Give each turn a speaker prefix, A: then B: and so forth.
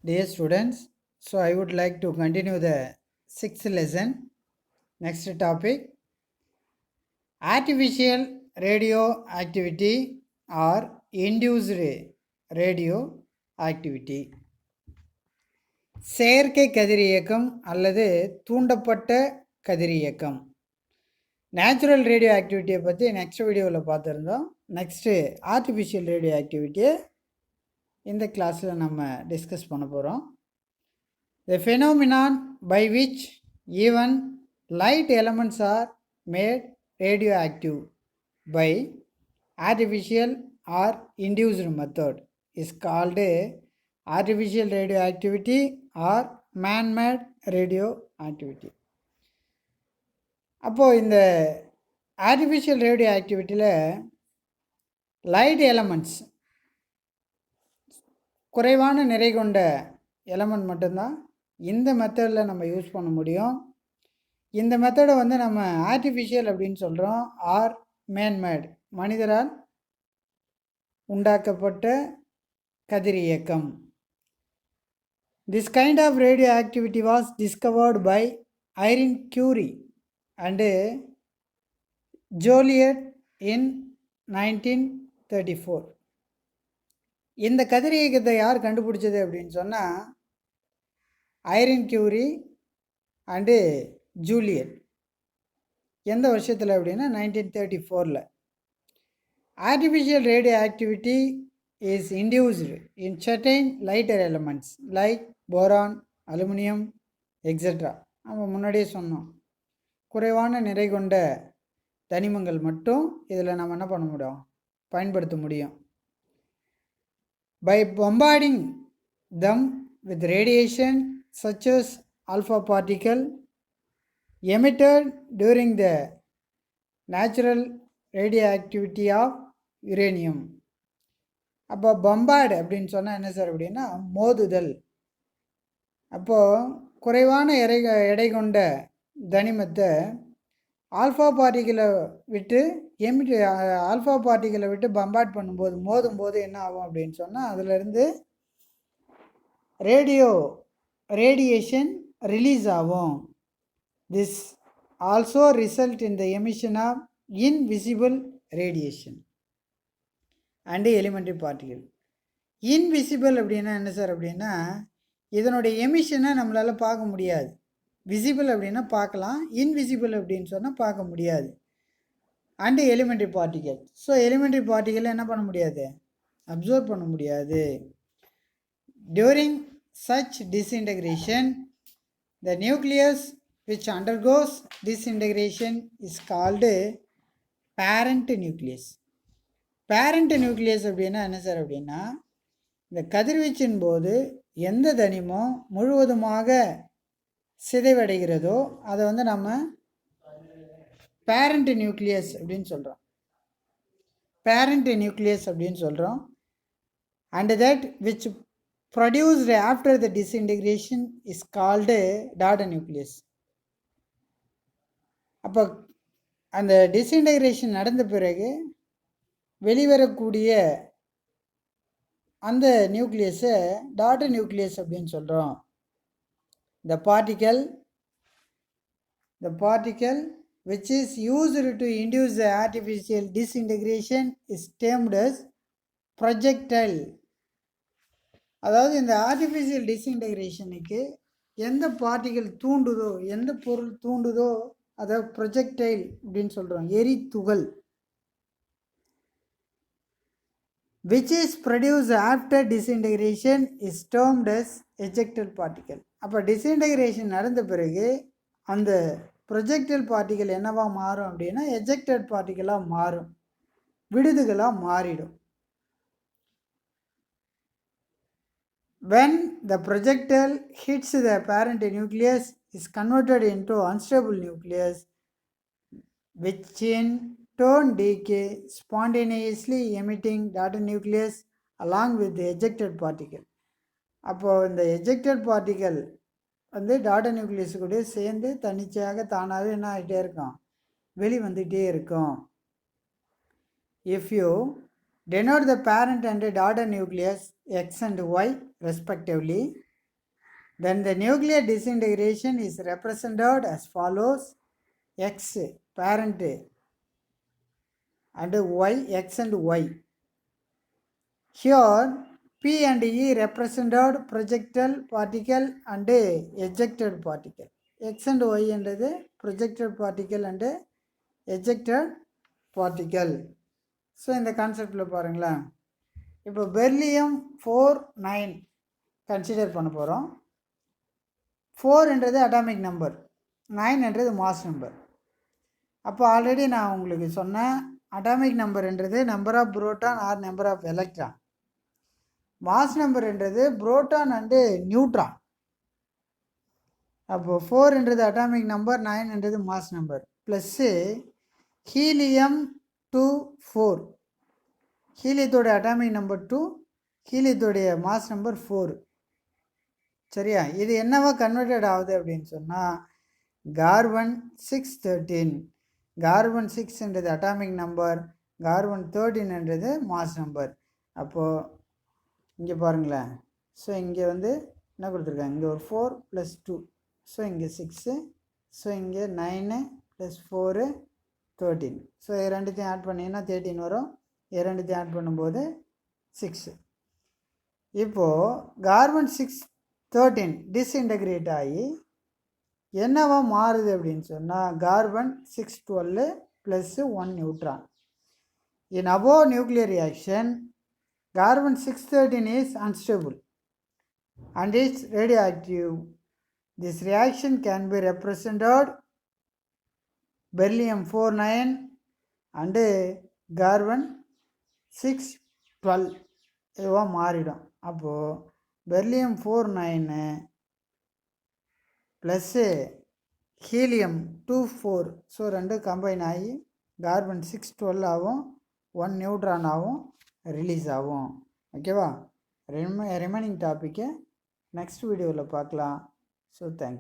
A: Dear students, so I would like to continue the sixth lesson. Next topic, artificial radioactivity or induced radioactivity. செயற்கை கதிரியக்கம் அல்லது தூண்டப்பட்ட கதிரியக்கம். Natural radio ஆக்டிவிட்டியை பற்றி next வீடியோவில் பார்த்துருந்தோம். Next artificial radio ஆக்டிவிட்டியை இந்த கிளாஸில் நம்ம டிஸ்கஸ் பண்ண போகிறோம். The phenomenon by which even light elements are made radioactive by artificial or induced method is called artificial radioactivity or man-made radioactivity. அப்போது இந்த ஆர்டிஃபிஷியல் ரேடியோ ஆக்டிவிட்டியில் லைட் எலமெண்ட்ஸ் குறைவான நிறை கொண்ட எலமெண்ட் மட்டும்தான் இந்த மெத்தடில் நம்ம யூஸ் பண்ண முடியும். இந்த மெத்தடை வந்து நம்ம ஆர்டிஃபிஷியல் அப்படின்னு சொல்கிறோம். ஆர் மேன்மேட், மனிதரால் உண்டாக்கப்பட்ட கதிரியக்கம். This kind of radioactivity was discovered by Irene Curie and Joliot in 1934. இந்த கதிரியக்கத்தை யார் கண்டுபிடிச்சது அப்படின்னு சொன்னால் ஐரின் கியூரி அண்டு ஜூலியட். எந்த வருஷத்தில் அப்படின்னா 1934. Artificial radio activity is induced in certain lighter elements like boron, aluminium etcetera. நம்ம முன்னாடியே சொன்னோம், குறைவான நிறை கொண்ட தனிமங்கள் மட்டும் இதில் நம்ம என்ன பண்ண முடியும், பயன்படுத்த முடியும். By bombarding them with radiation such as alpha particle emitted during the natural radioactivity of uranium. அப்போ பம்பார்டு அப்படின்னு சொன்னால் என்ன சார் அப்படின்னா மோதுதல். அப்போது குறைவான எடை கொண்ட தனிமத்தை ஆல்ஃபா பார்ட்டிகளை விட்டு ஆல்ஃபா பார்ட்டிகளை விட்டு பம்பார்ட் பண்ணும்போது, மோதும்போது என்ன ஆகும் அப்படின்னு சொன்னால் அதிலிருந்து ரேடியேஷன் ரிலீஸ் ஆகும். This also result in the emission of invisible radiation and elementary particles. Invisible அப்படின்னா என்ன சார் அப்படின்னா இதனுடைய எமிஷனை நம்மளால் பார்க்க முடியாது. விசிபிள் அப்படின்னா பார்க்கலாம், இன்விசிபிள் அப்படின்னு சொன்னால் பார்க்க முடியாது. And elementary particle. So elementary பார்ட்டிகளை என்ன பண்ண முடியாது, அப்சர்வ் பண்ண முடியாது. During such disintegration the nucleus which undergoes disintegration is called parent nucleus. Parent nucleus அப்படின்னா என்ன சார் அப்படின்னா இந்த கதிர்வீச்சின் போது எந்த தனிமம் முழுவதுமாக சிதைவடைகிறதோ அதை வந்து நம்ம பேரண்ட் நியூக்ளியஸ் அப்படின்னு சொல்கிறோம். பேரண்ட் நியூக்ளியஸ் அப்படின்னு சொல்கிறோம். And that which produced after the disintegration is called daughter nucleus. அப்போ அந்த டிஸ்இன்டகிரேஷன் நடந்த பிறகு வெளிவரக்கூடிய அந்த நியூக்ளியஸை டாட்டர் நியூக்ளியஸ் அப்படின்னு சொல்கிறோம். The particle which is used to induce the artificial disintegration is termed as projectile. அதாவது இந்த ஆர்டிஃபிஷியல் டிஸ்இன்டகிரேஷனுக்கு எந்த பார்ட்டிகள் தூண்டுதோ, எந்த பொருள் தூண்டுதோ அதை ப்ரொஜெக்டைல் அப்படின்னு சொல்கிறோம், எரித்துகள். which is produced after disintegration is termed as ejected particle. அப்போ டிஸ்இன்டகிரேஷன் நடந்த பிறகு அந்த ப்ரொஜெக்டைல் பார்ட்டிகள் என்னவா மாறும் அப்படின்னா எஜெக்டட் பார்ட்டிகளாக மாறும், விடுதுகளாக மாறிடும். when the projectile hits the parent nucleus is converted into unstable nucleus which in turn decay, spontaneously emitting daughter nucleus along with the ejected particle. அப்போது இந்த எஜெக்டட் பார்ட்டிகள் வந்து டாட்டர் நியூக்ளியஸ் கூட சேர்ந்து தன்னிச்சையாக தானாகவே என்ன ஆகிட்டே இருக்கும், வெளி வந்துகிட்டே இருக்கும். If you denote the parent and daughter nucleus X and Y respectively, then the nuclear disintegration is represented as follows: X parent and Y, X and Y. Here P and E represented projectile particle and ejected particle. X and Y என்றது projected particle and ejected particle. So இந்த கான்செப்டில் பாருங்களேன், இப்போ பெர்லியம்-49 consider பண்ண போகிறோம். 4 என்றது atomic number, 9 என்றது mass number. அப்போ ஆல்ரெடி நான் உங்களுக்கு சொன்னேன், அட்டாமிக் நம்பர் என்றது number of proton or number of electron. Mass number என்றது புரோட்டான் அண்டு நியூட்ரான். அப்போது 4 என்றது அட்டாமிக் நம்பர், 9 என்றது மாஸ் நம்பர். ப்ளஸ்ஸு ஹீலியம்-24, ஹீலியத்தோடைய அட்டாமிக் நம்பர் 2, ஹீலியத்தோடைய மாஸ் நம்பர் 4. சரியா? இது என்னவா கன்வெர்டட் ஆகுது அப்படின்னு சொன்னால் கார்பன்-613. கார்பன்-6 என்றது அட்டாமிக் நம்பர், கார்பன்-13 என்றது மாஸ் நம்பர். அப்போது இங்கே பாருங்களேன், ஸோ இங்கே வந்து என்ன கொடுத்துருக்காங்க, இங்கே ஒரு 4 + 2, ஸோ இங்கே 6, ஸோ இங்கே 9 + 4 13. ஸோ ரெண்டுத்தையும் ஆட் பண்ணிங்கன்னா 13 வரும். ரெண்டுத்தையும் ஆட் பண்ணும்போது 6. இப்போது கார்பன்-613 டிஸ்இன்டகிரேட் ஆகி என்னவா மாறுது அப்படின்னு சொன்னால் கார்பன்-612 + 1 neutron. In above nuclear reaction, carbon-613 is unstable and is radioactive. This reaction can be represented beryllium-49 and carbon-612 இதுவாக மாறிடும். அப்போது பெர்லியம்-49 ப்ளஸ்ஸு ஹீலியம்-24, ஸோ ரெண்டு கம்பைன் ஆகி கார்பன்-612 ஆகும், 1 நியூட்ரான் ஆகும், ரிலீஸ் ஆகும். ஓகேவா? ரிமைனிங் டாப்பிக்கை நெக்ஸ்ட் வீடியோவில் பார்க்கலாம். So thank you.